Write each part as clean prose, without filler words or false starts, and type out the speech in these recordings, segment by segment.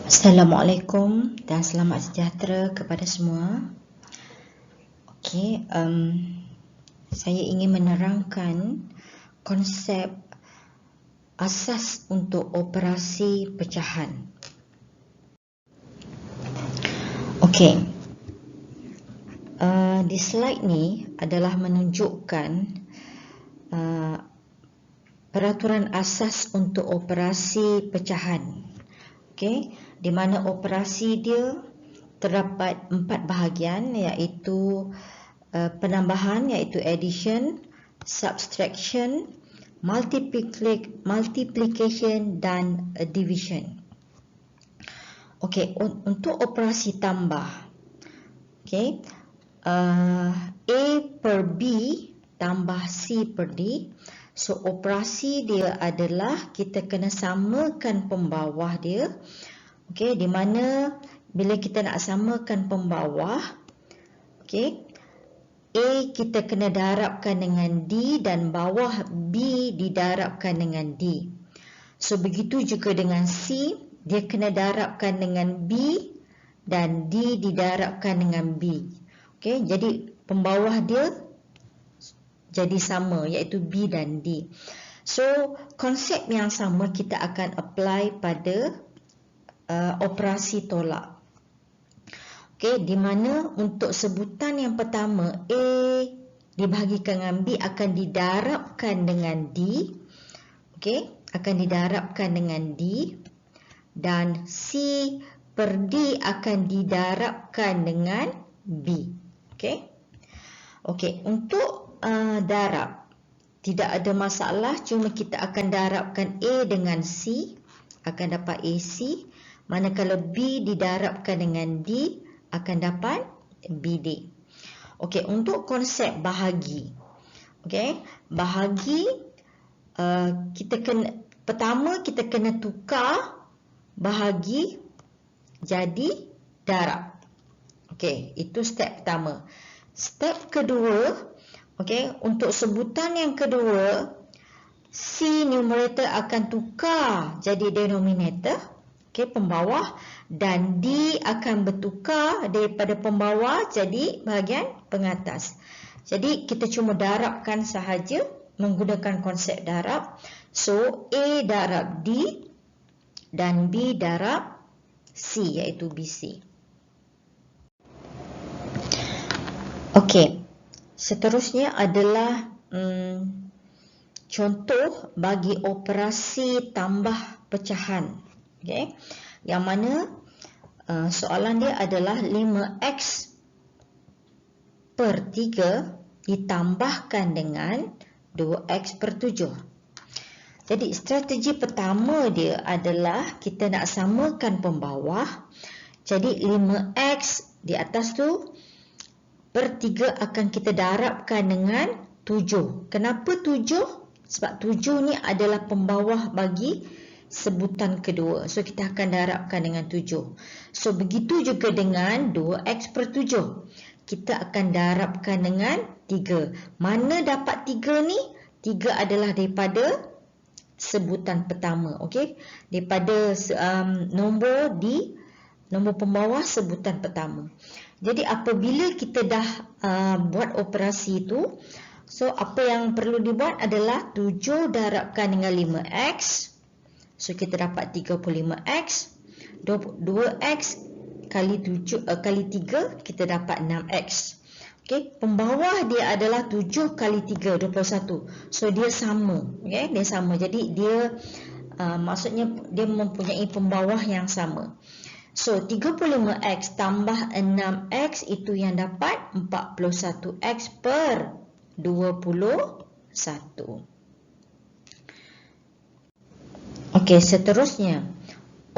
Assalamualaikum dan selamat sejahtera kepada semua. Okey, saya ingin menerangkan konsep asas untuk operasi pecahan. Okey, di slide ni adalah menunjukkan peraturan asas untuk operasi pecahan. Okey, di mana operasi dia terdapat 4 bahagian, iaitu penambahan, iaitu addition, subtraction, multiplication dan division. Okey, untuk operasi tambah, okey, A per B tambah C per D. So operasi dia adalah kita kena samakan pembawah dia. Okey, di mana bila kita nak samakan pembawah, okey, A kita kena darabkan dengan D dan bawah B didarabkan dengan D. So begitu juga dengan C, dia kena darabkan dengan B dan D didarabkan dengan B. Okey, jadi pembawah dia jadi sama, iaitu B dan D. So konsep yang sama kita akan apply pada operasi tolak. Okey, di mana untuk sebutan yang pertama A dibahagikan dengan B akan didarabkan dengan D. Okey, akan didarabkan dengan D, dan C per D akan didarabkan dengan B. Okey. Okey, untuk darab tidak ada masalah, cuma kita akan darabkan A dengan C, akan dapat AC, manakala B didarabkan dengan D akan dapat BD. Okey, untuk konsep bahagi. Okey, bahagi pertama kita kena tukar bahagi jadi darab. Okey, itu step pertama. Step kedua, okey, untuk sebutan yang kedua, C numerator akan tukar jadi denominator, okey, pembawah, dan D akan bertukar daripada pembawah jadi bahagian pengatas. Jadi kita cuma darabkan sahaja menggunakan konsep darab. So A darab D dan B darab C, iaitu BC. Okey, seterusnya adalah contoh bagi operasi tambah pecahan. Okey, yang mana soalan dia adalah 5x per 3 ditambahkan dengan 2x per 7. Jadi strategi pertama dia adalah kita nak samakan pembawah. Jadi 5x di atas tu per 3 akan kita darabkan dengan 7. Kenapa 7? Sebab 7 ni adalah pembawah bagi sebutan kedua. So kita akan darabkan dengan 7. So begitu juga dengan 2x per 7. Kita akan darabkan dengan 3. Mana dapat 3 ni? 3 adalah daripada sebutan pertama. Okey, daripada nombor pembawah sebutan pertama. Jadi apabila kita dah buat operasi itu, so apa yang perlu dibuat adalah 7 darabkan dengan 5x. So kita dapat 35x. 2x kali 3 kita dapat 6x. Okey, pembawah dia adalah 7 kali 3, 21. So dia sama. Okey, dia sama. Jadi dia maksudnya dia mempunyai pembawah yang sama. So 35x tambah 6x itu yang dapat 41x per 21. Okey, seterusnya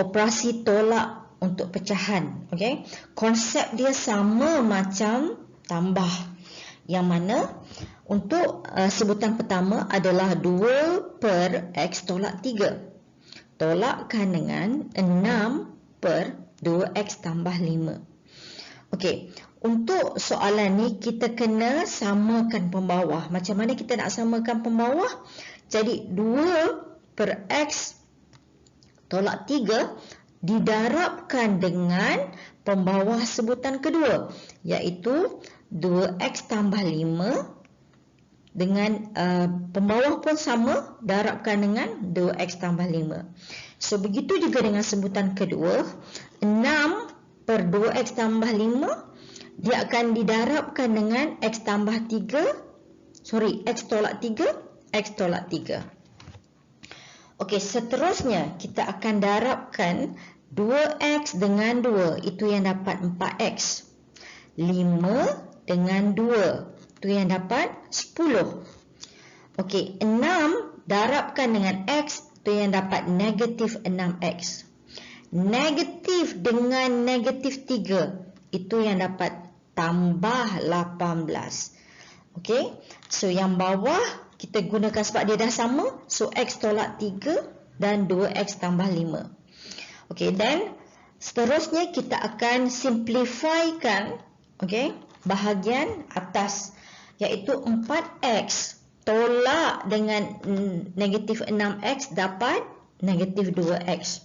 operasi tolak untuk pecahan. Okey, konsep dia sama macam tambah, yang mana untuk sebutan pertama adalah 2 per x tolak 3. Tolakkan dengan 6 per 2x tambah 5. Okey, untuk soalan ni kita kena samakan pembawah. Macam mana kita nak samakan pembawah? Jadi 2 per x tolak 3 didarabkan dengan pembawah sebutan kedua, iaitu 2x tambah 5 dengan pembawah pun sama, darabkan dengan 2x tambah 5. So, begitu juga dengan sebutan kedua, 6 per 2x tambah 5, dia akan didarabkan dengan x tambah 3, x tolak 3, x tolak 3. Okey, seterusnya kita akan darabkan 2x dengan 2, itu yang dapat 4x. 5 dengan 2, itu yang dapat 10. Okey, 6 darabkan dengan x, itu yang dapat negatif 6x. Negatif dengan negatif 3, itu yang dapat tambah 18. Okey, so yang bawah kita gunakan sebab dia dah sama, so x tolak 3 dan 2x tambah 5. Okey, dan seterusnya kita akan simplifykan bahagian atas, iaitu 4x tolak dengan negatif 6x dapat negatif 2x.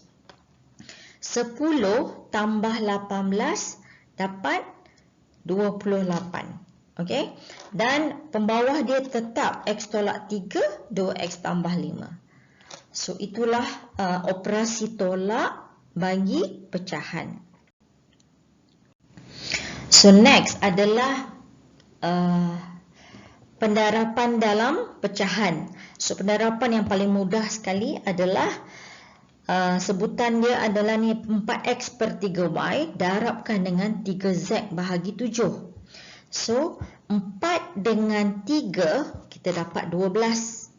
10 tambah 18 dapat 28. Okey, dan pembawah dia tetap x tolak 3, 2x tambah 5. So, itulah operasi tolak bagi pecahan. So, next adalah pendarapan dalam pecahan. So, pendarapan yang paling mudah sekali adalah sebutan dia adalah ni 4x per 3y darabkan dengan 3z bahagi 7. So, 4 dengan 3 kita dapat 12.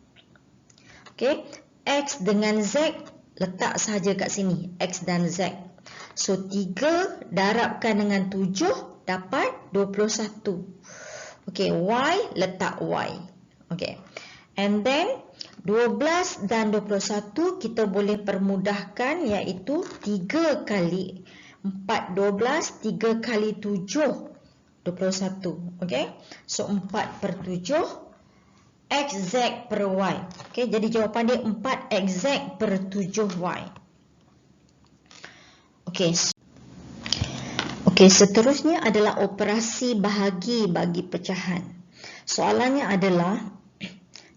Okey, x dengan z letak sahaja kat sini, x dan z. So, 3 darabkan dengan 7 dapat 21. Okey, y letak y. Okey. And then 12 dan 21 kita boleh permudahkan, iaitu 3 kali 4 12, 3 kali 7 21. Okey. So 4 per 7 xz per y. Okey, jadi jawapan dia 4xz per 7y. Okey. Okey, seterusnya adalah operasi bahagi bagi pecahan. Soalannya adalah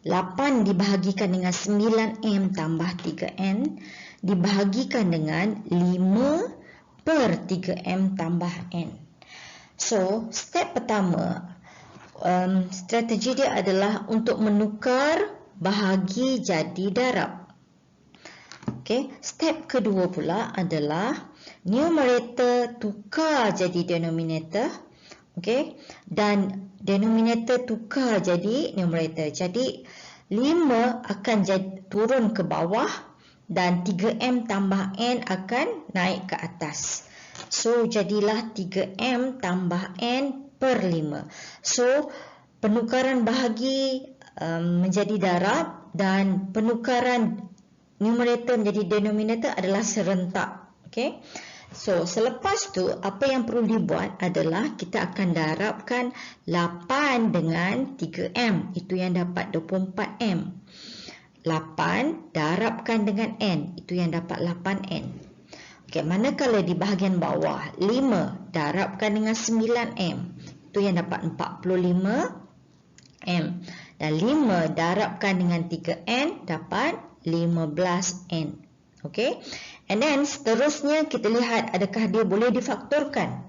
8 dibahagikan dengan 9m tambah 3n dibahagikan dengan 5 per 3m tambah n. So, step pertama, strategi dia adalah untuk menukar bahagi jadi darab. Okey, step kedua pula adalah numerator tukar jadi denominator. Okey, dan denominator tukar jadi numerator. Jadi 5 akan turun ke bawah dan 3m tambah n akan naik ke atas. So, jadilah 3m tambah n per 5. So, penukaran bahagi menjadi darab dan penukaran numerator menjadi denominator adalah serentak. Okey. So, selepas tu apa yang perlu dibuat adalah kita akan darabkan 8 dengan 3m. Itu yang dapat 24m. 8 darabkan dengan n. Itu yang dapat 8n. Okey, manakala di bahagian bawah 5 darabkan dengan 9m. Itu yang dapat 45m. Dan 5 darabkan dengan 3n dapat 15n. Okey. And then seterusnya kita lihat adakah dia boleh difaktorkan.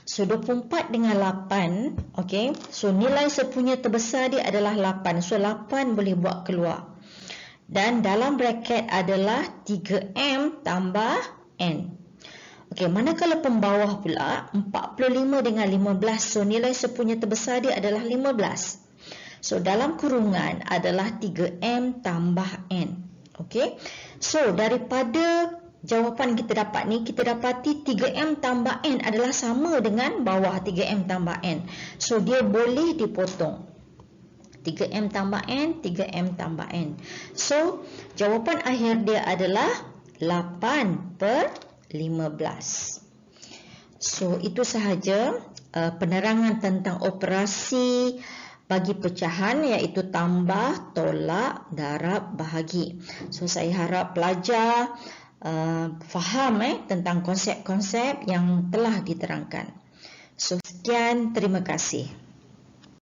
So 24 dengan 8, okey. So nilai sepunya terbesar dia adalah 8. So 8 boleh buat keluar. Dan dalam bracket adalah 3m tambah n. Okey, manakala pembawah pula 45 dengan 15. So nilai sepunya terbesar dia adalah 15. So dalam kurungan adalah 3m tambah n. Okey. So, daripada jawapan kita dapat ni, kita dapati 3m tambah n adalah sama dengan bawah 3m tambah n. So, dia boleh dipotong. 3m tambah n, 3m tambah n. So, jawapan akhir dia adalah 8 per 15. So, itu sahaja penerangan tentang operasi bagi pecahan, iaitu tambah, tolak, darab, bahagi. So, saya harap pelajar faham tentang konsep-konsep yang telah diterangkan. So, sekian, terima kasih.